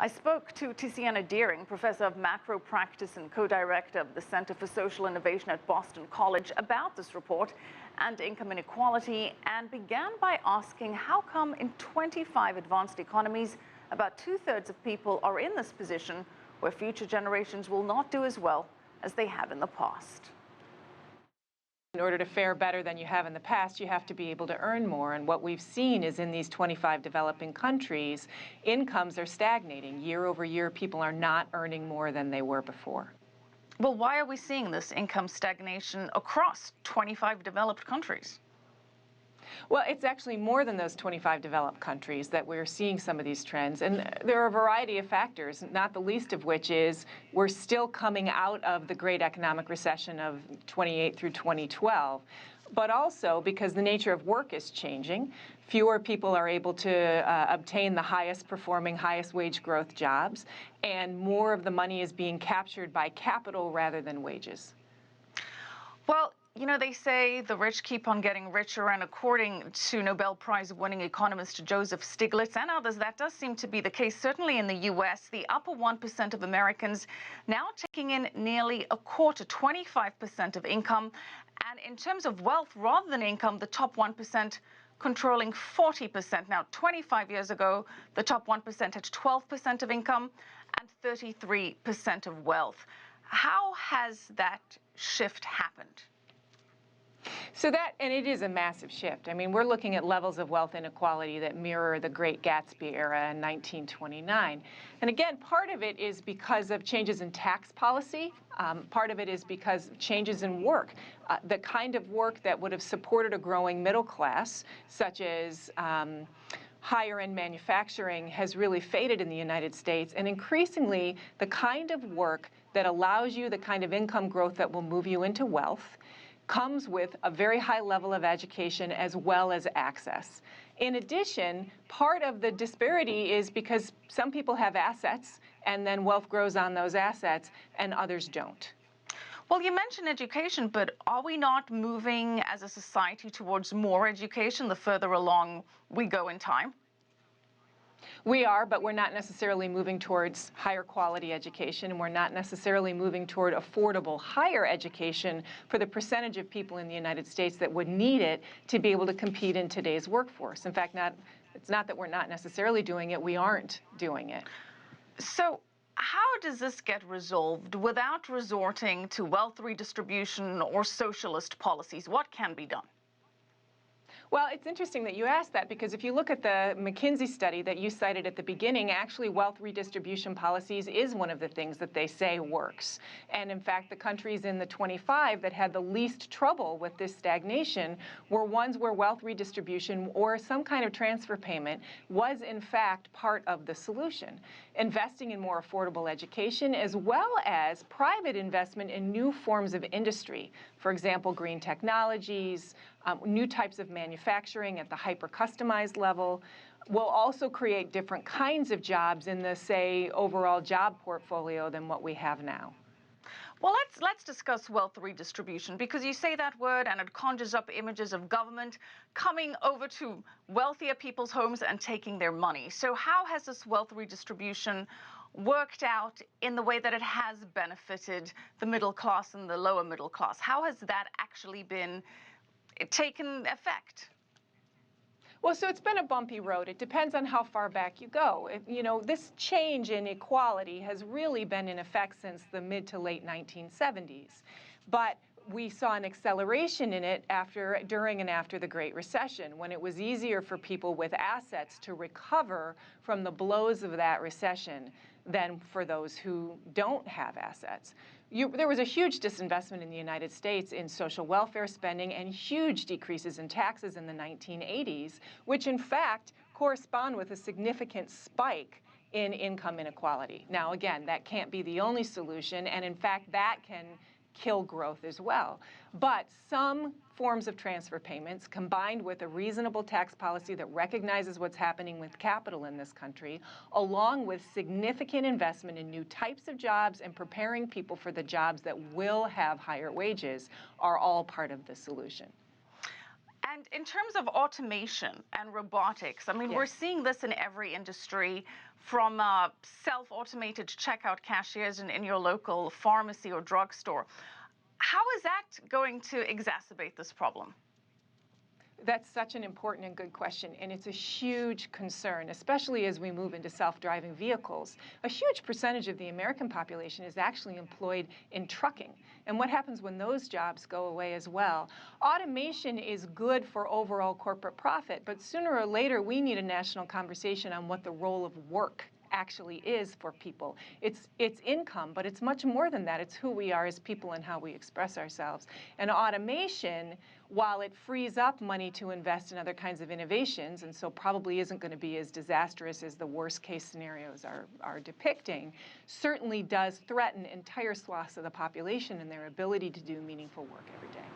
I spoke to Tiziana Dearing, professor of macro practice and co-director of the Center for Social Innovation at Boston College, about this report and income inequality, and began by asking how come in 25 advanced economies, about 2/3 of people are in this position where future generations will not do as well as they have in the past. In order to fare better than you have in the past, you have to be able to earn more. And what we've seen is in these 25 developing countries, incomes are stagnating. Year over year, people are not earning more than they were before. Well, why are we seeing this income stagnation across 25 developed countries? Well, it's actually more than those 25 developed countries that we're seeing some of these trends. And there are a variety of factors, not the least of which is we're still coming out of the great economic recession of 28 through 2012. But also because the nature of work is changing, fewer people are able to obtain the highest performing, highest wage growth jobs, and more of the money is being captured by capital rather than wages. Well, you know, they say the rich keep on getting richer, and according to Nobel Prize-winning economist Joseph Stiglitz and others, that does seem to be the case. Certainly in the U.S., the upper 1% of Americans now taking in nearly a quarter, 25% of income. And in terms of wealth rather than income, the top 1% controlling 40%. Now, 25 years ago, the top 1% had 12% of income and 33% of wealth. How has that shift happened? So and it is a massive shift. I mean, we're looking at levels of wealth inequality that mirror the Great Gatsby era in 1929. And again, part of it is because of changes in tax policy. Part of it is because changes in work. The kind of work that would have supported a growing middle class, such as higher-end manufacturing, has really faded in the United States. And increasingly, the kind of work that allows you the kind of income growth that will move you into wealth comes with a very high level of education as well as access. In addition, part of the disparity is because some people have assets and then wealth grows on those assets and others don't. Well, you mentioned education, but are we not moving as a society towards more education the further along we go in time? We are, but we're not necessarily moving towards higher quality education, and we're not necessarily moving toward affordable higher education for the percentage of people in the United States that would need it to be able to compete in today's workforce. In fact, it's not that we're not necessarily doing it, we aren't doing it. So how does this get resolved without resorting to wealth redistribution or socialist policies? What can be done? Well, it's interesting that you asked that, because if you look at the McKinsey study that you cited at the beginning, actually wealth redistribution policies is one of the things that they say works. And in fact, the countries in the 25 that had the least trouble with this stagnation were ones where wealth redistribution or some kind of transfer payment was in fact part of the solution. Investing in more affordable education as well as private investment in new forms of industry. For example, green technologies, new types of manufacturing at the hyper-customized level will also create different kinds of jobs in the, say, overall job portfolio than what we have now. Well, let's discuss wealth redistribution, because you say that word and it conjures up images of government coming over to wealthier people's homes and taking their money. So how has this wealth redistribution worked out in the way that it has benefited the middle class and the lower middle class? How has that actually been taken effect? Well, so it's been a bumpy road. It depends on how far back you go. This change in equality has really been in effect since the mid to late 1970s. But we saw an acceleration in it during and after the Great Recession, when it was easier for people with assets to recover from the blows of that recession than for those who don't have assets. There was a huge disinvestment in the United States in social welfare spending and huge decreases in taxes in the 1980s, which in fact correspond with a significant spike in income inequality. Now, again, that can't be the only solution, and in fact, that can kill growth as well. But some forms of transfer payments, combined with a reasonable tax policy that recognizes what's happening with capital in this country, along with significant investment in new types of jobs and preparing people for the jobs that will have higher wages, are all part of the solution. And in terms of automation and robotics, I mean, Yes. we're seeing this in every industry, from self-automated checkout cashiers in your local pharmacy or drugstore. How is that going to exacerbate this problem? That's such an important and good question, and it's a huge concern, especially as we move into self-driving vehicles. A huge percentage of the American population is actually employed in trucking. And what happens when those jobs go away as well? Automation is good for overall corporate profit, but sooner or later we need a national conversation on what the role of work actually is for people. It's income, but it's much more than that. It's who we are as people and how we express ourselves. And automation, while it frees up money to invest in other kinds of innovations, and so probably isn't going to be as disastrous as the worst case scenarios are depicting, certainly does threaten entire swaths of the population and their ability to do meaningful work every day.